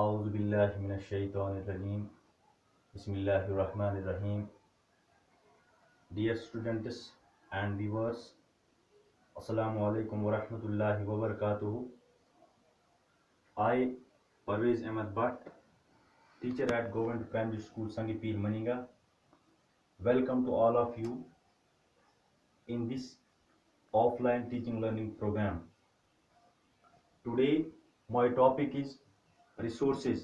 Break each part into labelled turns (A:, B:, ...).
A: اعوذ باللہ من الشیطان الرجیم بسم اللہ الرحمن الرحیم. Dear students and viewers, Assalamu alaikum wa rahmatullahi wa barakatuhu. I, Parvez Ahmed Bhatt, teacher at Government Primary School Sangipir Maninga, welcome to all of you in this offline teaching learning program. Today my topic is resources,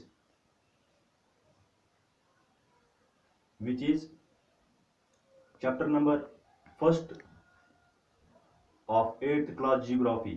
A: which is chapter number 1st of 8th class geography.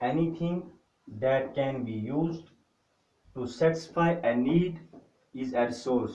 A: anything that can be used to satisfy a need is a resource.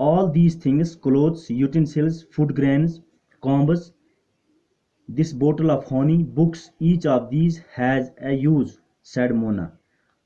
A: all these things: clothes, utensils, food grains, combs, this bottle of honey, books. Each of these has a use, said Mona.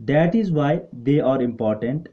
A: That is why they are important,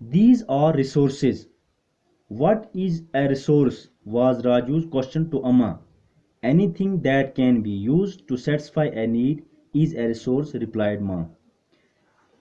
A: These are resources. What is a resource was Raju's question to Amma. Anything that can be used to satisfy a need is a resource, replied Ma.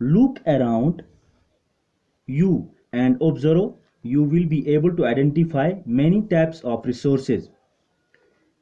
A: Look around you and observe. You will be able to identify many types of resources.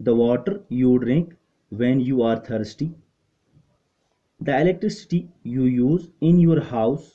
A: The water you drink when you are thirsty. The electricity you use in your house.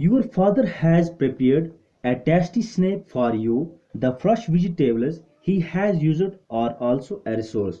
A: Your father has prepared a tasty snack for you. The fresh vegetables he has used are also a resource.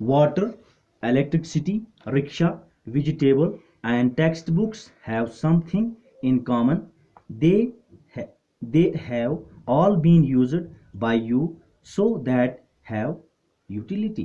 A: Water, electricity, rickshaw, vegetable and textbooks have something in common. They have all been used by you, so that have utility.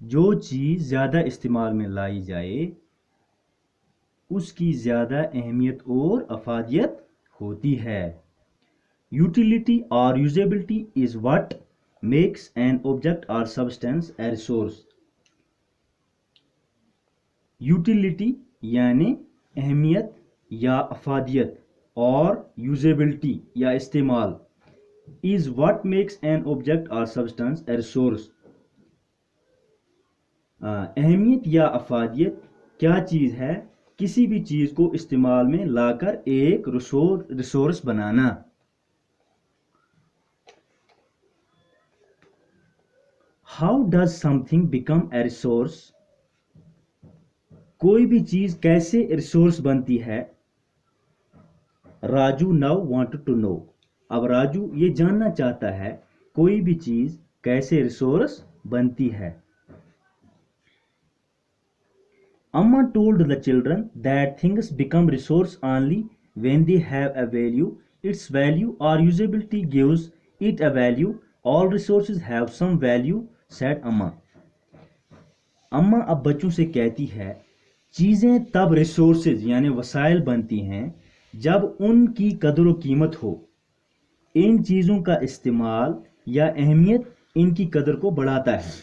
A: جو چیز زیادہ استعمال میں لائی جائے اس کی زیادہ اہمیت اور افادیت ہوتی ہے. یوٹیلیٹی اور usability is what makes an object or substance a resource. Utility یعنی اہمیت یا افادیت اور یوزیبلٹی یا استعمال is what makes an object or substance a resource. اہمیت یا افادیت کیا چیز ہے؟ کسی بھی چیز کو استعمال میں لا کر ایک resource banana. How does something become a resource? کوئی بھی چیز کیسے ریسورس بنتی ہے؟ Raju now wanted to know. اب راجو یہ جاننا چاہتا ہے کوئی بھی چیز کیسے ریسورس بنتی ہے. Amma told the children that things become resource only when they have a value. Its value or usability gives it a value. All resources have some value, said Amma. Amma اب بچوں سے کہتی ہے چیزیں تب resources یعنی وسائل بنتی ہیں جب ان کی قدر و قیمت ہو. ان چیزوں کا استعمال یا اہمیت ان کی قدر کو بڑھاتا ہے.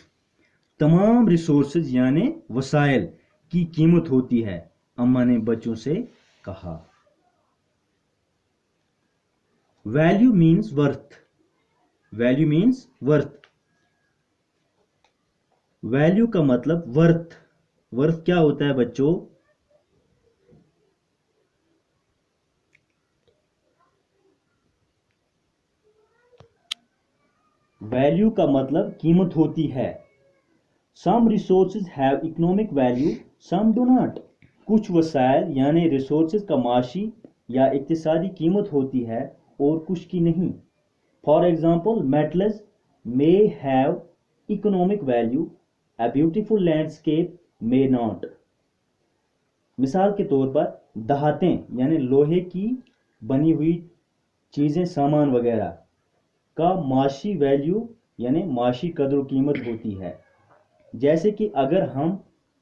A: تمام ریسورسز یعنی وسائل کی قیمت ہوتی ہے. اماں نے بچوں سے کہا. Value means worth. Value means worth. Value کا مطلب ورتھ. ورتھ کیا ہوتا ہے بچوں؟ ویلیو کا مطلب قیمت ہوتی ہے. Some resources have economic value, some do not. کچھ وسائل یعنی ریسورسز کا معاشی یا اقتصادی قیمت ہوتی ہے اور کچھ کی نہیں. For example, metals may have economic value, a beautiful landscape may not. مثال کے طور پر دھاتیں یعنی لوہے کی بنی ہوئی چیزیں سامان وغیرہ کا معاشی ویلیو یعنی معاشی قدر و قیمت ہوتی ہے. جیسے کہ اگر ہم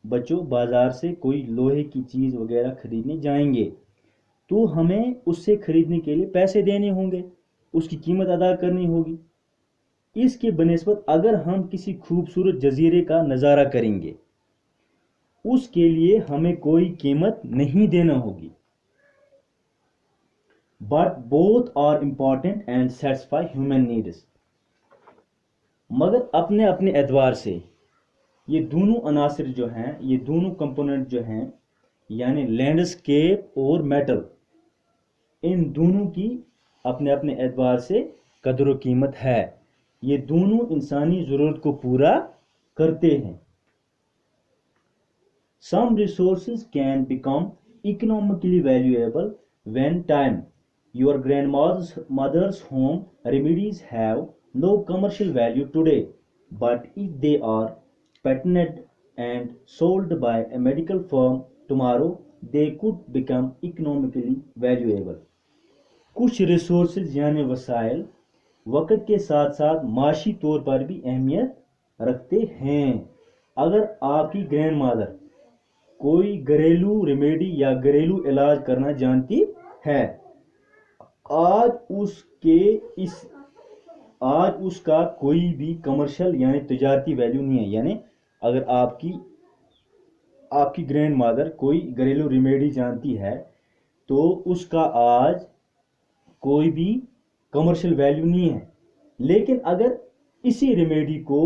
A: بچوں بازار سے کوئی لوہے کی چیز وغیرہ خریدنے جائیں گے تو ہمیں اس سے خریدنے کے لیے پیسے دینے ہوں گے، اس کی قیمت ادا کرنی ہوگی. اس کے بنسبت اگر ہم کسی خوبصورت جزیرے کا نظارہ کریں گے اس کے لیے ہمیں کوئی قیمت نہیں دینا ہوگی. But both are important and satisfy human needs. مگر اپنے اپنے اعتبار سے یہ دونوں عناصر جو ہیں، یہ دونوں کمپوننٹ جو ہیں یعنی لینڈسکیپ اور میٹل، ان دونوں کی اپنے اپنے اعتبار سے قدر و قیمت ہے. یہ دونوں انسانی ضرورت کو پورا کرتے ہیں. Some resources can become economically valuable when time. Your grandmother's home remedies have no commercial value today, but if they are patented and sold by a medical firm tomorrow, they could become economically valuable. کچھ resources یعنی وسائل وقت کے ساتھ ساتھ معاشی طور پر بھی اہمیت رکھتے ہیں. اگر آپ کی گرینڈ مادر کوئی گھریلو ریمیڈی یا گھریلو علاج کرنا جانتی ہے، آج اس کا کوئی بھی کمرشل یعنی تجارتی ویلیو نہیں ہے. یعنی اگر آپ کی گرینڈ مادر کوئی گھریلو ریمیڈی جانتی ہے تو اس کا آج کوئی بھی کمرشل ویلیو نہیں ہے. لیکن اگر اسی ریمیڈی کو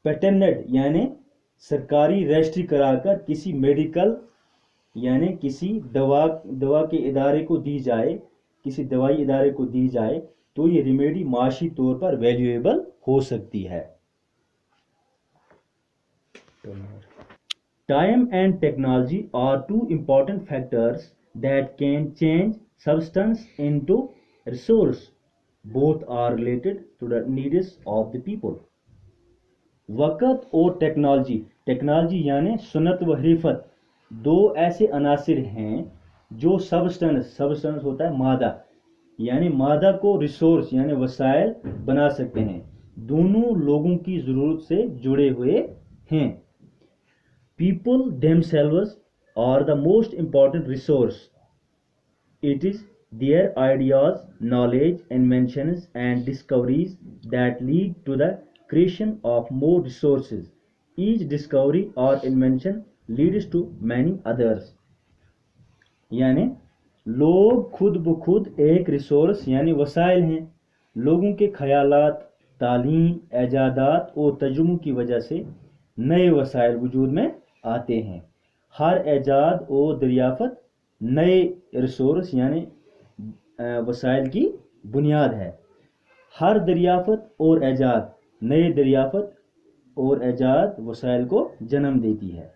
A: پیٹنٹ یعنی سرکاری رجسٹری کرا کر کسی میڈیکل یعنی کسی دوا کے ادارے کو دی جائے، کسی دوائی ادارے کو دی جائے تو یہ ریمیڈی معاشی طور پر ویلیویبل ہو سکتی ہے. Time and technology are two important factors that can change substance into resource. Both are related to the needs of the people. وقت اور ٹیکنالوجی یعنی سنت و حرفت دو ایسے عناصر ہیں جو سبسٹنس ہوتا ہے مادہ، یعنی مادہ کو ریسورس یعنی وسائل بنا سکتے ہیں. دونوں لوگوں کی ضرورت سے جڑے ہوئے ہیں. People themselves are the most important resource. It is their ideas, knowledge, inventions, and discoveries that lead to the creation of more resources. Each discovery or invention leads to many others. یعنی لوگ خود بخود ایک resource یعنی وسائل ہیں. لوگوں کے خیالات، تعلیم، ایجادات اور تجربوں کی وجہ سے نئے وسائل وجود میں آتے ہیں. ہر ایجاد اور دریافت نئے ریسورس یعنی وسائل کی بنیاد ہے. ہر دریافت اور ایجاد نئے دریافت اور ایجاد وسائل کو جنم دیتی ہے.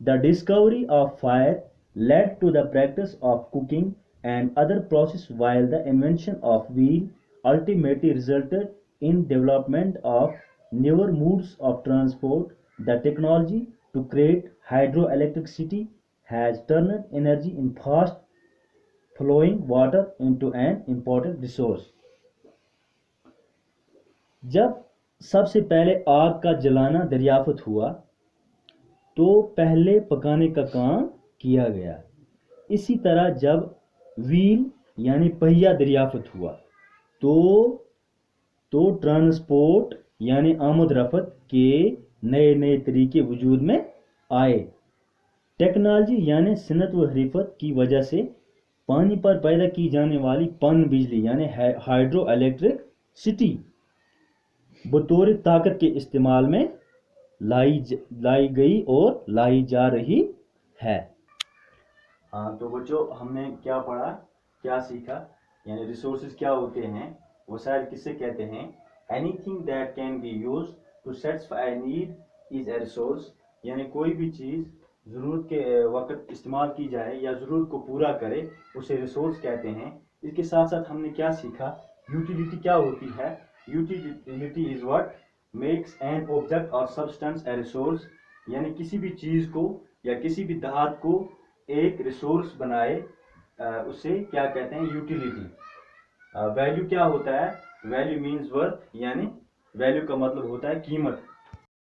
A: The discovery of fire led to the practice of cooking and other processes, while the invention of wheel ultimately resulted in development of newer modes of transport. The technology to create hydroelectricity has turned energy in fast flowing water into an important resource. جب سب سے پہلے آگ کا جلانا دریافت ہوا تو پہلے پکانے کا کام کیا گیا. اسی طرح جب ویل یعنی پہیہ دریافت ہوا تو ٹرانسپورٹ یعنی آمد رفت کے نئے نئے طریقے وجود میں آئے. ٹیکنالوجی یعنی صنعت و حرفت کی وجہ سے پانی پر پیدا کی جانے والی پن بجلی یعنی ہائیڈرو الیکٹرک سٹی بطور طاقت کے استعمال میں لائی گئی اور لائی جا رہی ہے. تو بچوں ہم نے کیا پڑھا، کیا سیکھا؟ یعنی ریسورسز کیا ہوتے ہیں، وسائل کسے کہتے ہیں. Anything that can be use to satisfy a need is a resource. یعنی کوئی بھی چیز ضرورت کے وقت استعمال کی جائے یا ضرورت کو پورا کرے اسے ریسورس کہتے ہیں. اس کے ساتھ ساتھ ہم نے کیا سیکھا، یوٹیلیٹی کیا ہوتی ہے. Utility is what makes an object اور سبسٹنس اے ریسورس. یعنی کسی بھی چیز کو یا کسی بھی دھات کو ایک ریسورس بنائے اسے کیا کہتے ہیں، یوٹیلیٹی. ویلیو کیا ہوتا ہے، ویلیو مینز ورتھ. یعنی ویلیو کا مطلب ہوتا ہے قیمت.